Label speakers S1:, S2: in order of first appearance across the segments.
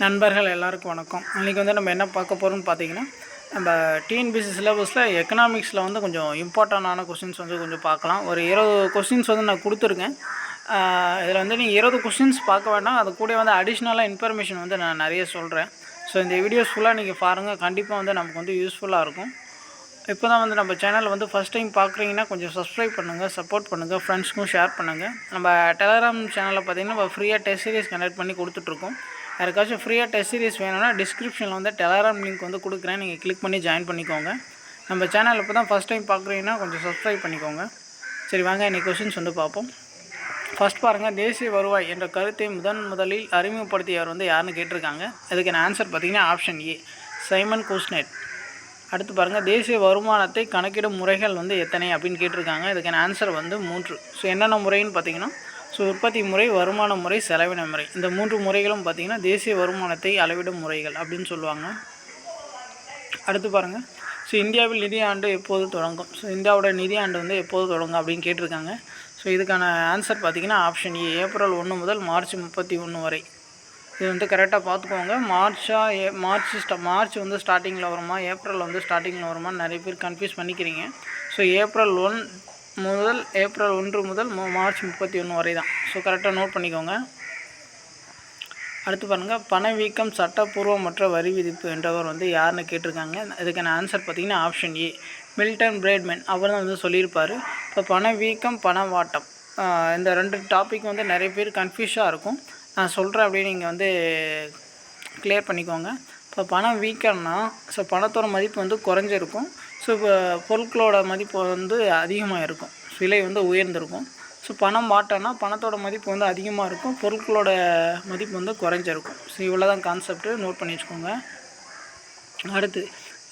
S1: நண்பர்கள் எல்லாருக்கும் வணக்கம். இன்றைக்கி வந்து நம்ம என்ன பார்க்க போகிறோம்னு பார்த்தீங்கன்னா, நம்ம டிஎன்பிஎஸ்சி சிலபஸில் எக்கனாமிக்ஸில் வந்து கொஞ்சம் இம்பார்ட்டண்டான கொஸ்டின்ஸ் வந்து கொஞ்சம் பார்க்கலாம். ஒரு 20 கொஸ்டின்ஸ் வந்து நான் கொடுத்துருக்கேன். இதில் வந்து நீங்கள் 20 கொஸ்டின்ஸ் பார்க்க வேண்டாம், அது கூட வந்து அடிஷ்னலாக இன்ஃபர்மேஷன் வந்து நான் நிறைய சொல்கிறேன். ஸோ இந்த வீடியோஸ் ஃபுல்லாக நீங்கள் பாருங்கள், கண்டிப்பாக வந்து நமக்கு வந்து யூஸ்ஃபுல்லாக இருக்கும். இப்போ தான் வந்து நம்ம சேனல் வந்து ஃபஸ்ட் டைம் பார்க்குறீங்கன்னா கொஞ்சம் சப்ஸ்கிரைப் பண்ணுங்கள், சப்போர்ட் பண்ணுங்கள், ஃப்ரெண்ட்ஸ்க்கும் ஷேர் பண்ணுங்கள். நம்ம டெலகிராம் சேனலில் பார்த்திங்கன்னா நம்ம ஃப்ரீயாக டெஸ்ட் சீரிஸ் கண்டக்ட் பண்ணி கொடுத்துட்ருக்கோம். யாருக்காச்சும் ஃப்ரீயாக டெஸ்ட் சீரிஸ் வேணும்னா டிஸ்கிரிப்ஷனில் வந்து டெலகிராம் லிங்க் வந்து கொடுக்குறேன், நீங்கள் கிளிக் பண்ணி ஜாயின் பண்ணிக்கோங்க. நம்ம சேனல் இப்போ தான் ஃபஸ்ட் டைம் பார்க்குறீங்கன்னா கொஞ்சம் சப்ஸ்கிரைப் பண்ணிக்கோங்க. சரி வாங்க, இன்றைக்கி கொஸ்டின்ஸ் வந்து பார்ப்போம். ஃபஸ்ட் பாருங்கள், தேசிய வருவாய் என்ற கருத்தை முதலில் அறிமுகப்படுத்தியவர் வந்து யாருன்னு கேட்டிருக்காங்க. இதுக்கான ஆன்சர் பார்த்திங்கன்னா ஆப்ஷன் ஏ, சைமன் கோஸ்னெட். அடுத்து பாருங்கள், தேசிய வருமானத்தை கணக்கிடும் முறைகள் வந்து எத்தனை அப்படின்னு கேட்டிருக்காங்க. இதுக்கான ஆன்சர் வந்து 3. ஸோ என்னென்ன முறைன்னு பார்த்தீங்கன்னா, ஸோ உற்பத்தி முறை, வருமான முறை, செலவின முறை. இந்த 3 முறைகளும் பார்த்திங்கன்னா தேசிய வருமானத்தை அளவிடும் முறைகள் அப்படின்னு சொல்லுவாங்க. அடுத்து பாருங்கள், ஸோ இந்தியாவில் நிதி ஆண்டு எப்போது தொடங்கும்? ஸோ இந்தியாவோட நிதி ஆண்டு வந்து எப்போது தொடங்கும் அப்படின்னு கேட்டிருக்காங்க. ஸோ இதுக்கான ஆன்சர் பார்த்திங்கன்னா ஆப்ஷன் ஏ, ஏப்ரல் 1 முதல் மார்ச் 31 வரை. இது வந்து கரெக்டாக பார்த்துக்கோங்க. மார்ச் வந்து ஸ்டார்டிங்கில் வருமா, ஏப்ரல் வந்து ஸ்டார்டிங்கில் வருமா, நிறைய பேர் கன்ஃபியூஸ் பண்ணிக்கிறீங்க. ஸோ ஏப்ரல் 1 முதல் மார்ச் 31 வரை தான். ஸோ கரெக்டாக நோட் பண்ணிக்கோங்க. அடுத்து பாருங்கள், பணவீக்கம் சட்டப்பூர்வமற்ற வரி விதிப்பு என்றவர் வந்து யாருன்னு கேட்டிருக்காங்க. இதுக்கான ஆன்சர் பார்த்திங்கன்னா ஆப்ஷன் ஏ, மில்டன் பிரைட்மேன். அவர் தான் வந்து சொல்லியிருப்பார். இப்போ பணவீக்கம், பணவாட்டம், இந்த 2 டாபிக் வந்து நிறைய பேர் கன்ஃபியூஸாக இருக்கும். நான் சொல்கிறேன் அப்படின்னு நீங்கள் வந்து கிளியர் பண்ணிக்கோங்க. இப்போ பணம் வீக்கம்னா, ஸோ பணத்தோட மதிப்பு வந்து குறைஞ்சிருக்கும். ஸோ இப்போ பொருட்களோட மதிப்பு வந்து அதிகமாக இருக்கும், விலை வந்து உயர்ந்திருக்கும். ஸோ பணம் மாட்டோன்னா பணத்தோட மதிப்பு வந்து அதிகமாக இருக்கும், பொருட்களோட மதிப்பு வந்து குறைஞ்சிருக்கும். ஸோ இவ்வளோ தான் கான்செப்ட்டு, நோட் பண்ணி வச்சுக்கோங்க. அடுத்து,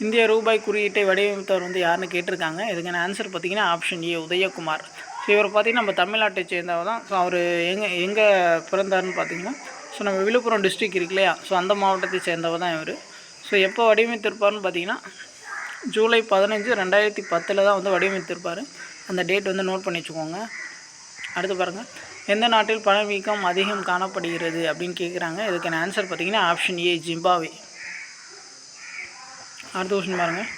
S1: இந்திய ரூபாய் குறியீட்டை வடிவமைத்தவர் வந்து யாருன்னு கேட்டிருக்காங்க. இதுக்கான ஆன்சர் பார்த்திங்கன்னா ஆப்ஷன் ஏ, உதயகுமார். ஸோ இவர் பார்த்திங்கன்னா நம்ம தமிழ்நாட்டை சேர்ந்தவர் தான். ஸோ அவர் எங்கே பிறந்தார்னு பார்த்திங்கன்னா, ஸோ நம்ம விழுப்புரம் டிஸ்ட்ரிக் இருக்கு இல்லையா, ஸோ அந்த மாவட்டத்தை சேர்ந்தவர் தான் இவர். ஸோ எப்போ வடிவமைத்திருப்பார்னு பார்த்திங்கன்னா ஜூலை 15, 2010 தான் வந்து வடிவமைத்திருப்பார். அந்த டேட் வந்து நோட் பண்ணி வச்சுக்கோங்க. அடுத்து பாருங்கள், எந்த நாட்டில் பணவீக்கம் அதிகம் காணப்படுகிறது அப்படின்னு கேட்குறாங்க. இதுக்கான ஆன்சர் பார்த்திங்கன்னா ஆப்ஷன் ஏ, ஜிம்பாப்வே. அடுத்த கொஸ்டின் பாருங்கள்,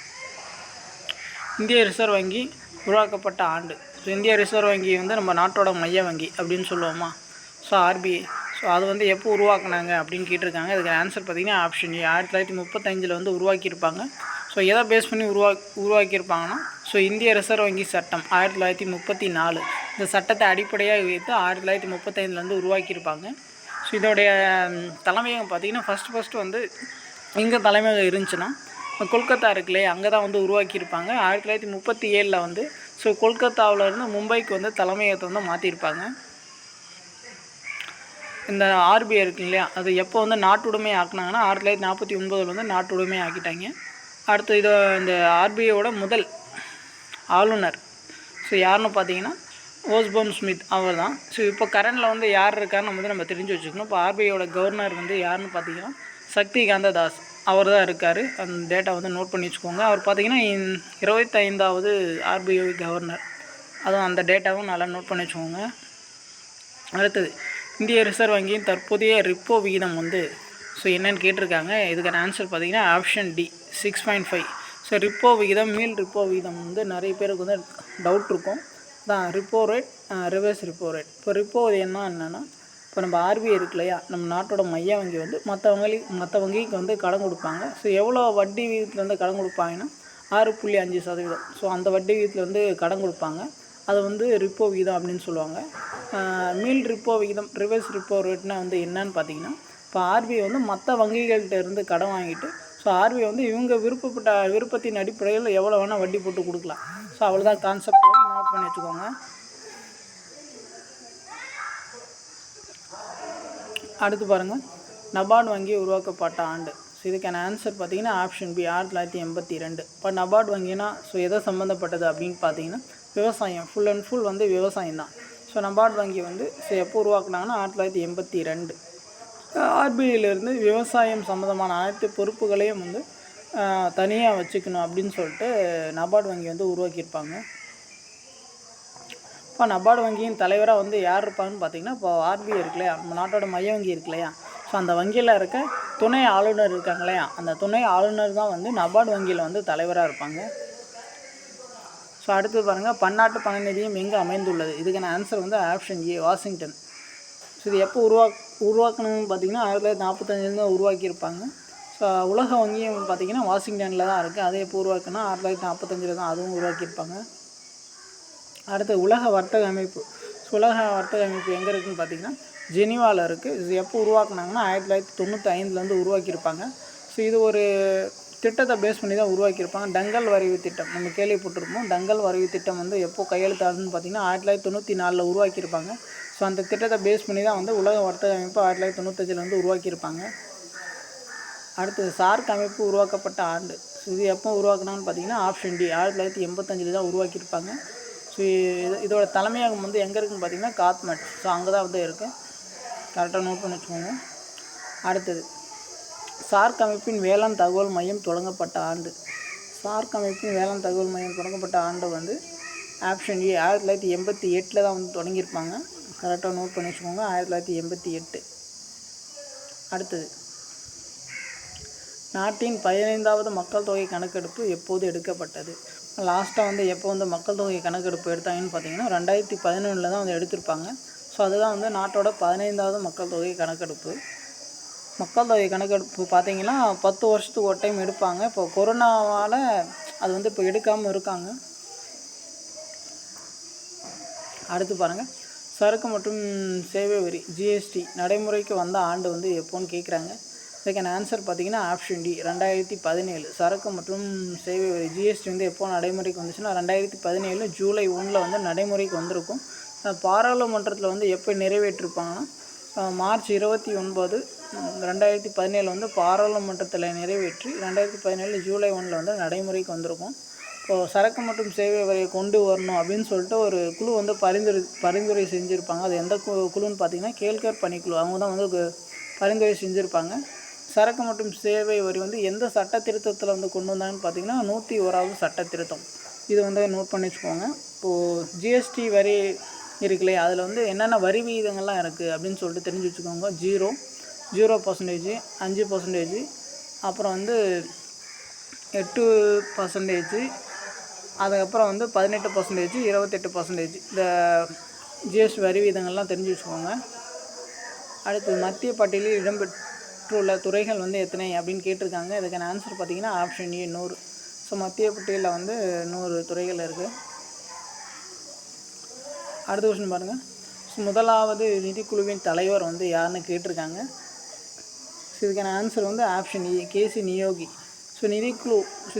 S1: இந்திய ரிசர்வ் வங்கி உருவாக்கப்பட்ட ஆண்டு. ஸோ இந்திய ரிசர்வ் வங்கி வந்து நம்ம நாட்டோட மைய வங்கி அப்படின்னு சொல்லுவோமா, ஸோ ஆர்பிஐ. ஸோ அது வந்து எப்போ உருவாக்குனாங்க அப்படின்னு கேட்டிருக்காங்க. இதுக்கு ஆன்சர் பார்த்திங்கன்னா ஆப்ஷன் ஏ, 1935 வந்து உருவாக்கியிருப்பாங்க. ஸோ எதை பேஸ் பண்ணி உருவாக்கியிருப்பாங்கன்னா, ஸோ இந்திய ரிசர்வ் வங்கி சட்டம் 1934, இந்த சட்டத்தை அடிப்படையாக வைத்து 1935 வந்து உருவாக்கியிருப்பாங்க. ஸோ இதோடைய தலைமையகம் பார்த்திங்கன்னா ஃபஸ்ட்டு வந்து எங்கே தலைமையகம் இருந்துச்சுன்னா கொல்கத்தா இருக்குல்லையே, அங்கே தான் வந்து உருவாக்கியிருப்பாங்க. 1937 வந்து ஸோ கொல்கத்தாவிலேருந்து மும்பைக்கு வந்து தலைமையகத்தை வந்து மாற்றிருப்பாங்க. இந்த ஆர்பிஐ இருக்கு இல்லையா, அது எப்போ வந்து நாட்டுடைமை ஆக்குனாங்கன்னா 1949 வந்து நாட்டுடைமை ஆக்கிட்டாங்க. அடுத்து இந்த ஆர்பிஐயோட முதல் ஆளுநர் ஸோ யாருன்னு பார்த்தீங்கன்னா ஓஸ்போன் ஸ்மித் அவர் தான். ஸோ இப்போ கரண்டில் வந்து யார் இருக்காருன்னு வந்து நம்ம தெரிஞ்சு வச்சுக்கணும். இப்போ ஆர்பிஐயோட கவர்னர் வந்து யாருன்னு பார்த்தீங்கன்னா சக்தி காந்த தாஸ் அவர் தான் இருக்கார். அந்த டேட்டா வந்து நோட் பண்ணி வச்சுக்கோங்க. அவர் பார்த்திங்கன்னா 25வது ஆர்பிஐ கவர்னர், அதுவும் அந்த டேட்டாவும் நல்லா நோட் பண்ணி வச்சுக்கோங்க. அடுத்தது, இந்திய ரிசர்வ் வங்கியின் தற்போதைய ரிப்போ விகிதம் வந்து ஸோ என்னென்னு கேட்டிருக்காங்க. இதுக்கான ஆன்சர் பார்த்திங்கன்னா ஆப்ஷன் டி, 6.5. ஸோ ரிப்போ விகிதம், மீள் ரிப்போ விகிதம் வந்து நிறைய பேருக்கு வந்து டவுட் இருக்கும். தான் repo rate, reverse repo rate. இப்போ ரிப்போ என்னென்னா, இப்போ நம்ம ஆர்பிஐ இருக்கு இல்லையா, நம்ம நாட்டோட மைய வங்கி வந்து மற்ற வங்கிக்கு வந்து கடன் கொடுப்பாங்க. ஸோ எவ்வளோ வட்டி விகிதத்தில் வந்து கடன் கொடுப்பாங்கன்னா 6.5%. ஸோ அந்த வட்டி விகிதத்தில் வந்து கடன் கொடுப்பாங்க. அது வந்து ரிப்போ விகிதம் அப்படின்னு சொல்லுவாங்க. மீள் ரிப்போ விகிதம், ரிவர்ஸ் ரிப்போ ரேட்னா வந்து என்னன்னு பார்த்தீங்கன்னா, இப்போ ஆர்பிஐ வந்து மற்ற வங்கிகள்கிட்ட இருந்து கடன் வாங்கிட்டு, ஸோ ஆர்பிஐ வந்து இவங்க விருப்பத்தின் அடிப்படையில் எவ்வளோ வேணால் வட்டி போட்டு கொடுக்கலாம். ஸோ அவ்வளோதான் கான்செப்ட், நோட் பண்ணி வச்சுக்கோங்க. அடுத்து பாருங்கள், நபார்டு வங்கி உருவாக்கப்பட்ட ஆண்டு. ஸோ இதுக்கான ஆன்சர் பார்த்திங்கன்னா ஆப்ஷன் பி, 1982. இப்போ நபார்டு வங்கினா ஸோ எதை சம்மந்தப்பட்டது அப்படின்னு பார்த்தீங்கன்னா விவசாயம், ஃபுல் அண்ட் ஃபுல் வந்து விவசாயம் தான். ஸோ நபார்டு வங்கி வந்து ஸோ எப்போ உருவாக்குனாங்கன்னா 1982. ஆர்பிஐலேருந்து விவசாயம் சம்மந்தமான அனைத்து பொறுப்புகளையும் வந்து தனியாக வச்சுக்கணும் அப்படின்னு சொல்லிட்டு நபார்டு வங்கி வந்து உருவாக்கியிருப்பாங்க. இப்போ நபார்டு வங்கியின் தலைவராக வந்து யார் இருப்பாங்கன்னு பார்த்தீங்கன்னா, இப்போ ஆர்பிஐ இருக்கு இல்லையா, நம்ம நாட்டோட மைய வங்கி இருக்கு இல்லையா, ஸோ அந்த வங்கியில் இருக்க துணை ஆளுநர் இருக்காங்க இல்லையா, அந்த துணை ஆளுநர் தான் வந்து நபார்டு வங்கியில் வந்து தலைவராக இருப்பாங்க. ஸோ அடுத்து பாருங்கள், பன்னாட்டு பண நிதியம் எங்கே அமைந்துள்ளது? இதுக்கான ஆன்சர் வந்து ஆப்ஷன் ஏ, வாஷிங்டன். ஸோ இது எப்போ உருவாக்கணும்னு பார்த்தீங்கன்னா 1945 தான் உருவாக்கியிருப்பாங்க. ஸோ உலக வங்கியம் பார்த்திங்கன்னா வாஷிங்டனில் தான் இருக்குது. அதை எப்போ உருவாக்குனா 1945 தான் அதுவும் உருவாக்கியிருப்பாங்க. அடுத்து உலக வர்த்தக அமைப்பு. ஸோ உலக வர்த்தக அமைப்பு எங்கே இருக்குதுன்னு பார்த்திங்கன்னா ஜெனீவாவில் இருக்குது. இது எப்போ உருவாக்குனாங்கன்னா 1995 உருவாக்கியிருப்பாங்க. ஸோ இது ஒரு திட்டத்தை பேஸ் பண்ணி தான் உருவாக்கியிருப்பாங்க. டங்கல் வரைவு திட்டம் நம்ம கேள்விப்பட்டிருப்போம். டங்கல் வரைவு திட்டம் வந்து எப்போ கையெழுத்தாதுன்னு பார்த்திங்கன்னா 1994 உருவாக்கியிருப்பாங்க. ஸோ அந்த திட்டத்தை பேஸ் பண்ணி தான் வந்து உலக வர்த்தக அமைப்பு 1995 உருவாக்கியிருப்பாங்க. அடுத்தது சார்க் அமைப்பு உருவாக்கப்பட்ட ஆண்டு. ஸோ இது எப்போ உருவாக்குனான்னு பார்த்தீங்கன்னா ஆப்ஷன் டி, 1985 தான் உருவாக்கியிருப்பாங்க. ஸோ இதோட தலைமையகம் வந்து எங்கே இருக்குதுன்னு பார்த்தீங்கன்னா காத்மண்ட். ஸோ அங்கே தான் வந்து இருக்குது. கரெக்டாக நோட் பண்ணி வச்சுக்கோங்க. அடுத்தது சார்க் அமைப்பின் வேளாண் தகவல் மையம் தொடங்கப்பட்ட ஆண்டு. சார்க் அமைப்பின் வேளாண் தகவல் மையம் தொடங்கப்பட்ட ஆண்டு வந்து ஆப்ஷன் ஏ, 1988 தான் வந்து தொடங்கியிருப்பாங்க. கரெக்டாக நோட் பண்ணி வச்சுக்கோங்க, 1988. அடுத்தது நாட்டின் 15வது மக்கள் தொகை கணக்கெடுப்பு எப்போது எடுக்கப்பட்டது? லாஸ்ட்டாக வந்து எப்போ வந்து மக்கள் தொகை கணக்கெடுப்பு எடுத்தாங்கன்னு பார்த்தீங்கன்னா 2011 தான் வந்து எடுத்திருப்பாங்க. ஸோ அதுதான் வந்து நாட்டோட 15வது மக்கள் தொகை கணக்கெடுப்பு. மக்கள் தொகை கணக்கெடுப்பு பார்த்திங்கன்னா 10 வருஷத்துக்கு ஒரு டைம் எடுப்பாங்க. இப்போ கொரோனாவால் அது வந்து இப்போ எடுக்காமல் இருக்காங்க. அடுத்து பாருங்கள், சரக்கு மற்றும் சேவை வரி ஜிஎஸ்டி நடைமுறைக்கு வந்த ஆண்டு வந்து எப்போன்னு கேட்குறாங்க. இதுக்கான ஆன்சர் பார்த்திங்கன்னா ஆப்ஷன் டி, 2017. சரக்கு மற்றும் சேவை வரி ஜிஎஸ்டி வந்து எப்போ நடைமுறைக்கு வந்துச்சுன்னா 2017 ஜூலை 1 வந்து நடைமுறைக்கு வந்திருக்கும். பாராளுமன்றத்தில் வந்து எப்போ நிறைவேற்றிருப்பாங்கன்னா மார்ச் 29, 2017 வந்து பாராளுமன்றத்தில் நிறைவேற்றி 2017 ஜூலை 1 வந்து நடைமுறைக்கு வந்திருக்கும். இப்போது சரக்கு மற்றும் சேவை வரியை கொண்டு வரணும் அப்படின்னு சொல்லிட்டு ஒரு குழு வந்து பரிந்துரை செஞ்சுருப்பாங்க. அது எந்த குழுன்னு பார்த்தீங்கன்னா கேல்கர் பணிக்குழு. அவங்க தான் வந்து பரிந்துரை செஞ்சுருப்பாங்க. சரக்கு மற்றும் சேவை வரி வந்து எந்த சட்ட திருத்தத்தில் வந்து கொண்டு வந்தாங்கன்னு பார்த்தீங்கன்னா 101வது சட்ட திருத்தம். இது வந்து நோட் பண்ணி வச்சுக்கோங்க. இப்போது ஜிஎஸ்டி வரி இருக்குல்லையே, அதில் வந்து என்னென்ன வரி விகிதங்கள்லாம் இருக்குது அப்படின்னு சொல்லிட்டு தெரிஞ்சு வச்சுக்கோங்க. 0%, 5%, அப்புறம் வந்து 8%, அதுக்கப்புறம் வந்து 18%, 28%. இந்த ஜிஎஸ்டி வரி விகிதங்கள்லாம் தெரிஞ்சு வச்சுக்கோங்க. அடுத்து மத்திய பட்டியலில் இடம்பெற்றுள்ள துறைகள் வந்து எத்தனை அப்படின்னு கேட்டிருக்காங்க. இதுக்கான ஆன்சர் பார்த்திங்கன்னா ஆப்ஷன் ஏ, 100. ஸோ மத்திய பட்டியலில் வந்து 100 துறைகள் இருக்குது. அடுத்த கொஸ்டின் பாருங்கள். ஸோ முதலாவது நிதிக்குழுவின் தலைவர் வந்து யாருன்னு கேட்டிருக்காங்க. ஸோ இதுக்கான ஆன்சர் வந்து ஆப்ஷன் ஏ, கேசி நியோகி. ஸோ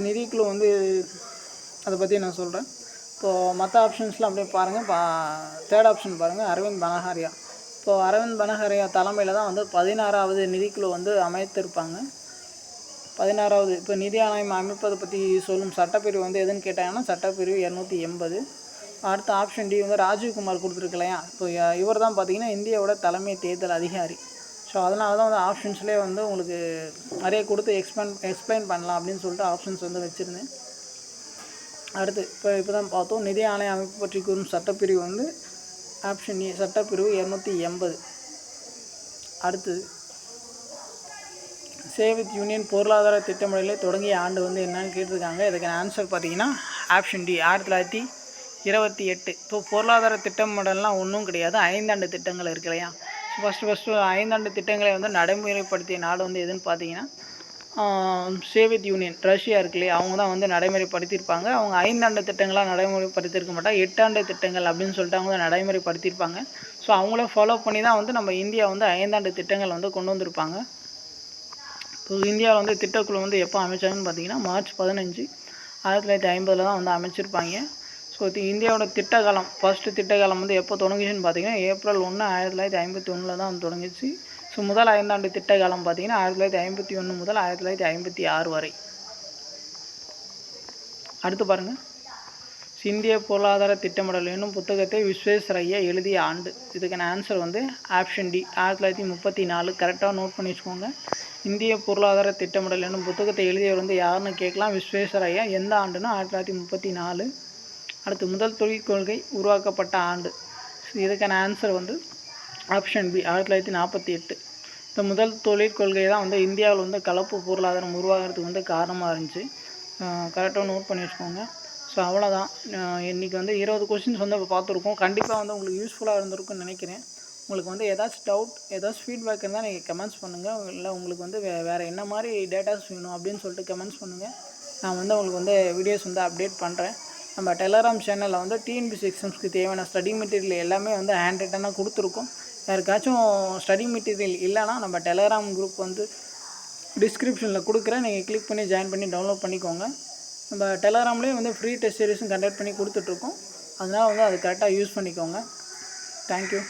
S1: நிதிக்குழு வந்து அதை பற்றி நான் சொல்கிறேன். இப்போது மற்ற ஆப்ஷன்ஸ்லாம் அப்படியே பாருங்கள். தேர்ட் ஆப்ஷன் பாருங்கள், அரவிந்த் பனஹாரியா. இப்போது அரவிந்த் பனஹாரியா தலைமையில் தான் வந்து 16வது நிதிக்குழு வந்து அமைத்திருப்பாங்க. 16வது இப்போ நிதி ஆணையம் அமைப்பதை பற்றி சொல்லும் சட்டப்பிரிவு வந்து எதுன்னு கேட்டாங்கன்னா சட்டப்பிரிவு 280. அடுத்த ஆப்ஷன் டி வந்து ராஜீவ்குமார் கொடுத்துருக்கலையா. இப்போ இவர் தான் பார்த்திங்கன்னா இந்தியாவோட தலைமை தேர்தல் அதிகாரி. ஸோ அதனால தான் வந்து ஆப்ஷன்ஸ்லேயே வந்து உங்களுக்கு நிறைய கொடுத்து எக்ஸ்பிளைன் பண்ணலாம் அப்படின்னு சொல்லிட்டு ஆப்ஷன்ஸ் வந்து வச்சுருந்தேன். அடுத்து இப்போ தான் பார்த்தோம், நிதி ஆணைய அமைப்பு பற்றி கூறும் சட்டப்பிரிவு வந்து ஆப்ஷன் ஏ, சட்டப்பிரிவு 280. அடுத்தது சேவித் யூனியன் பொருளாதார திட்டமிடலை தொடங்கிய ஆண்டு வந்து என்னன்னு கேட்டிருக்காங்க. இதுக்கான ஆன்சர் பார்த்திங்கன்னா ஆப்ஷன் டி, 1928. இப்போ பொருளாதார திட்டமிடலாம் ஒன்றும் கிடையாது, 5 ஆண்டு திட்டங்கள் இருக்கு இல்லையா. ஃபஸ்ட்டு 5 ஆண்டு திட்டங்களை வந்து நடைமுறைப்படுத்திய நாடு வந்து எதுன்னு பார்த்தீங்கன்னா சேவியத் யூனியன், ரஷ்யா இருக்கு இல்லையா, அவங்க தான் வந்து நடைமுறைப்படுத்தியிருப்பாங்க. அவங்க 5 ஆண்டு திட்டங்களாக நடைமுறைப்படுத்தியிருக்க மாட்டாங்க, 8 ஆண்டு திட்டங்கள் அப்படின்னு சொல்லிட்டு அவங்க தான் நடைமுறைப்படுத்தியிருப்பாங்க. ஸோ அவங்கள ஃபாலோ பண்ணி தான் வந்து நம்ம இந்தியா வந்து 5 ஆண்டு திட்டங்கள் வந்து கொண்டு வந்திருப்பாங்க. இப்போ இந்தியாவில் வந்து திட்டக்குழு வந்து எப்போ அமைச்சாங்கன்னு பார்த்தீங்கன்னா மார்ச் 15, 1950 தான் வந்து அமைச்சிருப்பாங்க. ஸோ இந்தியாவோட திட்டக்காலம் ஃபஸ்ட்டு திட்டக்காலம் வந்து எப்போ தொடங்கிச்சுன்னு பார்த்தீங்கன்னா ஏப்ரல் 1, 1951 தான் வந்து தொடங்கிச்சு. ஸோ முதல் 5 ஆண்டு திட்டக்காலம் பார்த்தீங்கன்னா 1951 முதல் 1956 வரை. அடுத்து பாருங்கள், இந்திய பொருளாதார திட்டமிடல் என்னும் புத்தகத்தை விஸ்வேஸ்வரய்யா எழுதிய ஆண்டு. இதுக்கான ஆன்சர் வந்து ஆப்ஷன் டி, 1934. கரெக்டாக நோட் பண்ணி வச்சுக்கோங்க. இந்திய பொருளாதார திட்டமிடல் என்னும் புத்தகத்தை எழுதியவர் வந்து யாருன்னு கேட்கலாம், விஸ்வேஸ்வரய்யா. எந்த ஆண்டுன்னா 1934. அடுத்து முதல் தொழில் கொள்கை உருவாக்கப்பட்ட ஆண்டு. இதுக்கான ஆன்சர் வந்து ஆப்ஷன் பி, 1948. இந்த முதல் தொழில் கொள்கை தான் வந்து இந்தியாவில் வந்து கலப்பு பொருளாதாரம் உருவாகிறதுக்கு வந்து காரணமாக இருந்துச்சு. கரெக்டாக நோட் பண்ணி வச்சுக்கோங்க. ஸோ அவ்வளோதான். இன்றைக்கி வந்து 20 கொஷின்ஸ் வந்து பார்த்துருக்கோம். கண்டிப்பாக வந்து உங்களுக்கு யூஸ்ஃபுல்லாக இருந்திருக்குன்னு நினைக்கிறேன். உங்களுக்கு வந்து ஏதாச்சும் டவுட், ஏதாச்சும் ஃபீட்பேக் இருந்தால் நீங்கள் கமெண்ட்ஸ் பண்ணுங்கள். இல்லை உங்களுக்கு வந்து வேறு என்ன மாதிரி டேட்டாஸ் வேணும் அப்படின்னு சொல்லிட்டு கமெண்ட்ஸ் பண்ணுங்கள். நான் வந்து உங்களுக்கு வந்து வீடியோஸ் வந்து அப்டேட் பண்ணுறேன். நம்ம டெலகிராம் சேனலில் வந்து டிஎன்பிஎஸ்சி எக்ஸாம்ஸ்க்கு தேவையான ஸ்டடி மெட்டீரியல் எல்லாமே வந்து ஹேண்ட் ரிட்டனாக கொடுத்துருக்கோம். யாருக்காச்சும் ஸ்டடி மெட்டீரியல் இல்லைனா நம்ம டெலகிராம் குரூப் வந்து டிஸ்கிரிப்ஷனில் கொடுக்குறேன். நீங்கள் கிளிக் பண்ணி ஜாயின் பண்ணி டவுன்லோட் பண்ணிக்கோங்க. நம்ம டெலகிராம்லேயே வந்து ஃப்ரீ டெஸ்ட் சீரிஸும் கண்டக்ட் பண்ணி கொடுத்துட்ருக்கோம். அதனால் வந்து அது கரெக்டாக யூஸ் பண்ணிக்கோங்க. தேங்க்யூ.